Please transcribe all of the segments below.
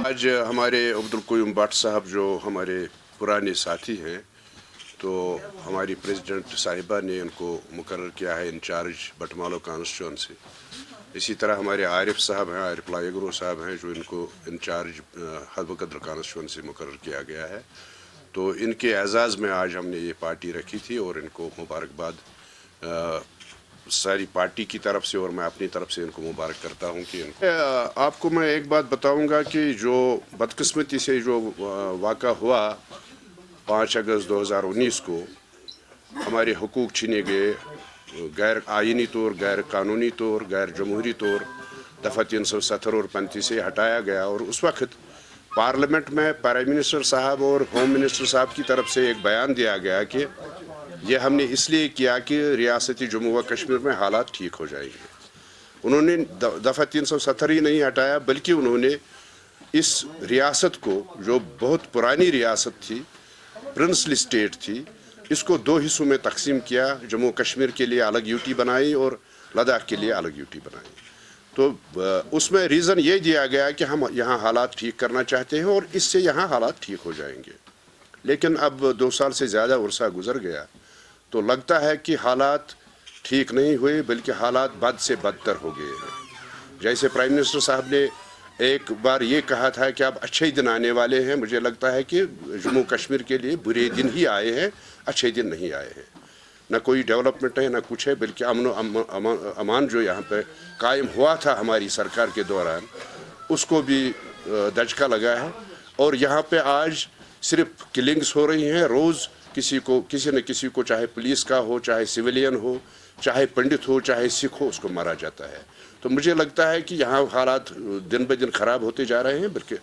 آج ہمارے عبدالقیوم بٹ صاحب جو ہمارے پرانے ساتھی ہیں تو ہماری پریزیڈنٹ صاحبہ نے ان کو مقرر کیا ہے انچارج بٹمالو کانسٹیچوئنسی. اسی طرح ہمارے عارف صاحب ہیں، عارف لائیگرو صاحب ہیں جو ان کو انچارج حلب قدر کانسٹیچوئنسی مقرر کیا گیا ہے. تو ان کے اعزاز میں آج ہم نے یہ پارٹی رکھی تھی اور ان کو مبارکباد ساری پارٹی کی طرف سے اور میں اپنی طرف سے ان کو مبارک کرتا ہوں کہ آپ کو میں ایک بات بتاؤں گا کہ جو بدقسمتی سے جو واقعہ ہوا 5 اگست 2019 کو ہمارے حقوق چھینے گئے غیر آئینی طور، غیر قانونی طور، غیر جمہوری طور دفعہ 370 اور 35 سے ہٹایا گیا، اور اس وقت پارلیمنٹ میں پرائم منسٹر صاحب اور ہوم منسٹر صاحب کی طرف سے ایک بیان دیا گیا کہ یہ ہم نے اس لیے کیا کہ ریاستی جموں و کشمیر میں حالات ٹھیک ہو جائیں گے. انہوں نے دفعہ 370 ہی نہیں ہٹایا بلکہ انہوں نے اس ریاست کو، جو بہت پرانی ریاست تھی، پرنسلی اسٹیٹ تھی، اس کو 2 حصوں میں تقسیم کیا. جموں کشمیر کے لیے الگ یوٹی بنائی اور لداخ کے لیے الگ یوٹی بنائی. تو اس میں ریزن یہ دیا گیا کہ ہم یہاں حالات ٹھیک کرنا چاہتے ہیں اور اس سے یہاں حالات ٹھیک ہو جائیں گے. لیکن اب 2 سال سے زیادہ عرصہ گزر گیا تو لگتا ہے کہ حالات ٹھیک نہیں ہوئے بلکہ حالات بد سے بدتر ہو گئے ہیں. جیسے پرائم منسٹر صاحب نے ایک بار یہ کہا تھا کہ اب اچھے دن آنے والے ہیں، مجھے لگتا ہے کہ جموں کشمیر کے لیے برے دن ہی آئے ہیں، اچھے دن نہیں آئے ہیں. نہ کوئی ڈیولپمنٹ ہے نہ کچھ ہے، بلکہ امن و امان جو یہاں پہ قائم ہوا تھا ہماری سرکار کے دوران اس کو بھی دھچکا لگا ہے. اور یہاں پہ آج صرف کلنگز ہو رہی ہیں روز، کسی نہ کسی کو، چاہے پولیس کا ہو، چاہے سویلین ہو، چاہے پنڈت ہو، چاہے سکھ ہو، اس کو مارا جاتا ہے. تو مجھے لگتا ہے کہ یہاں حالات دن بہ دن خراب ہوتے جا رہے ہیں بلکہ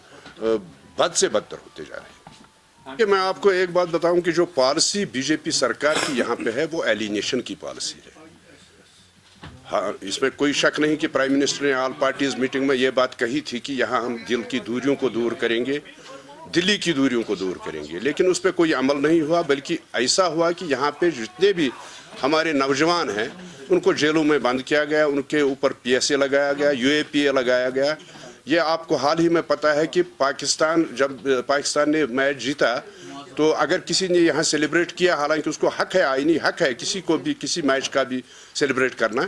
بد سے بدتر ہوتے جا رہے ہیں. کہ میں آپ کو ایک بات بتاؤں کہ جو پالیسی بی جے پی سرکار کی یہاں پہ ہے وہ ایلینیشن کی پالیسی ہے. ہاں، اس میں کوئی شک نہیں کہ پرائم منسٹر نے آل پارٹیز میٹنگ میں یہ بات کہی تھی کہ یہاں ہم دل کی دوریوں کو دور کریں گے، دلی کی دوریوں کو دور کریں گے. لیکن اس پہ کوئی عمل نہیں ہوا بلکہ ایسا ہوا کہ یہاں پہ جتنے بھی ہمارے نوجوان ہیں ان کو جیلوں میں بند کیا گیا، ان کے اوپر پی ایس اے لگایا گیا، یو اے پی اے لگایا گیا. یہ آپ کو حال ہی میں پتہ ہے کہ جب پاکستان نے میچ جیتا تو اگر کسی نے یہاں سیلیبریٹ کیا، حالانکہ اس کو حق ہے، آئینی حق ہے کسی کو بھی کسی میچ کا بھی سیلیبریٹ کرنا،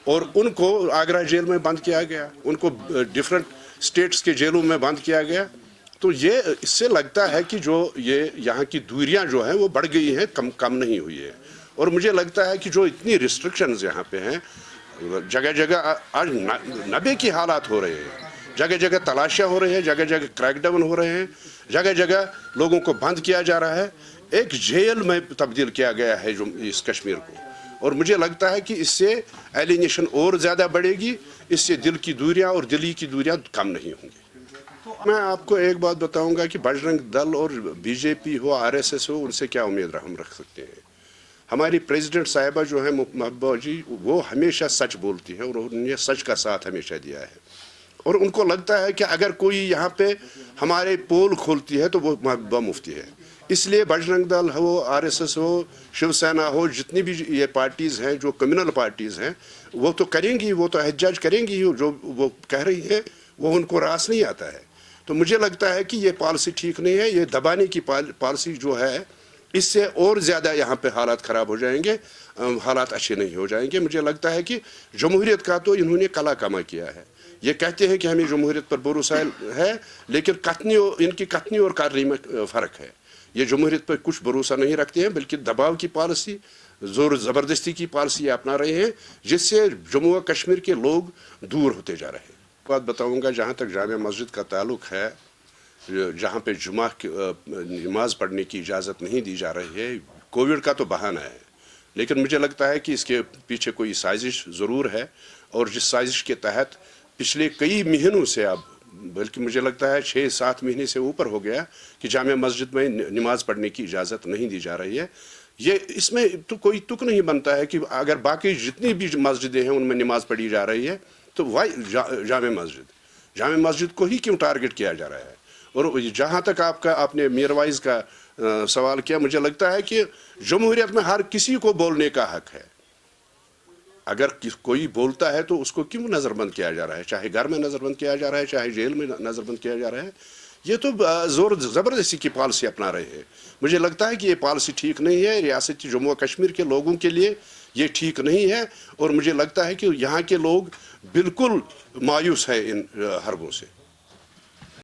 اور ان کو آگرہ جیل میں بند کیا گیا، ان کو ڈفرنٹ اسٹیٹس کے جیلوں میں بند کیا گیا. تو یہ اس سے لگتا ہے کہ جو یہ یہاں کی دوریاں جو ہیں وہ بڑھ گئی ہیں، کم نہیں ہوئی ہے. اور مجھے لگتا ہے کہ جو اتنی ریسٹرکشنز یہاں پہ ہیں، جگہ جگہ آج نبے کی حالات ہو رہے ہیں، جگہ جگہ تلاشیاں ہو رہی ہیں، جگہ جگہ کریک ڈاؤن ہو رہے ہیں، جگہ جگہ لوگوں کو بند کیا جا رہا ہے. ایک جیل میں تبدیل کیا گیا ہے اس کشمیر کو. اور مجھے لگتا ہے کہ اس سے ایلینیشن اور زیادہ بڑھے گی، اس سے دل کی دوریاں اور دلی کی دوریاں کم نہیں ہوں گی. میں آپ کو ایک بات بتاؤں گا کہ بجرنگ دل اور بی جے پی ہو، آر ایس ایس ہو، ان سے کیا امید ہم رکھ سکتے ہیں. ہماری پریزیڈنٹ صاحبہ جو ہیں محبوبہ جی، وہ ہمیشہ سچ بولتی ہیں اور انہوں نے سچ کا ساتھ ہمیشہ دیا ہے. اور ان کو لگتا ہے کہ اگر کوئی یہاں پہ ہمارے پول کھولتی ہے تو وہ محبوبہ مفتی ہے. اس لیے بجرنگ دل ہو، آر ایس ایس ہو، شیو سینا ہو، جتنی بھی یہ پارٹیز ہیں جو کمیونل پارٹیز ہیں وہ تو کریں گی، وہ تو احتجاج کریں گی. جو وہ کہہ رہی ہیں وہ ان کو راس نہیں آتا ہے. تو مجھے لگتا ہے کہ یہ پالیسی ٹھیک نہیں ہے. یہ دبانے کی پالیسی جو ہے اس سے اور زیادہ یہاں پہ حالات خراب ہو جائیں گے، حالات اچھے نہیں ہو جائیں گے. مجھے لگتا ہے کہ جمہوریت کا تو انہوں نے کلا کما کیا ہے. یہ کہتے ہیں کہ ہمیں جمہوریت پر بھروسہ ہے، لیکن ان کی کتنی اور کرنی میں فرق ہے. یہ جمہوریت پر کچھ بھروسہ نہیں رکھتے ہیں بلکہ دباؤ کی پالیسی، زور زبردستی کی پالیسی اپنا رہے ہیں، جس سے جموں و کشمیر کے لوگ دور ہوتے جا رہے ہیں. بات بتاؤں گا جہاں تک جامع مسجد کا تعلق ہے، جہاں پہ جمعہ نماز پڑھنے کی اجازت نہیں دی جا رہی ہے، کووڈ کا تو بہانہ ہے، لیکن مجھے لگتا ہے کہ اس کے پیچھے کوئی سازش ضرور ہے. اور جس سازش کے تحت پچھلے کئی مہینوں سے، اب بلکہ مجھے لگتا ہے 6-7 مہینے سے اوپر ہو گیا کہ جامع مسجد میں نماز پڑھنے کی اجازت نہیں دی جا رہی ہے. یہ اس میں تو کوئی تک نہیں بنتا ہے کہ اگر باقی جتنی بھی مسجدیں ہیں ان میں نماز پڑھی جا رہی ہے تو جامع مسجد کو ہی کیوں ٹارگٹ کیا جا رہا ہے؟ اور جہاں تک آپ نے میر وائز کا سوال کیا، مجھے لگتا ہے کہ جمہوریت میں ہر کسی کو بولنے کا حق ہے. اگر کوئی بولتا ہے تو اس کو کیوں نظر بند کیا جا رہا ہے؟ چاہے گھر میں نظر بند کیا جا رہا ہے، چاہے جیل میں نظر بند کیا جا رہا ہے. یہ تو زور زبردستی کی پالیسی اپنا رہے ہیں. مجھے لگتا ہے کہ یہ پالیسی ٹھیک نہیں ہے. ریاست جموں و کشمیر کے لوگوں کے لیے یہ ٹھیک نہیں ہے، اور مجھے لگتا ہے کہ یہاں کے لوگ بالکل مایوس ہیں ان حربوں سے.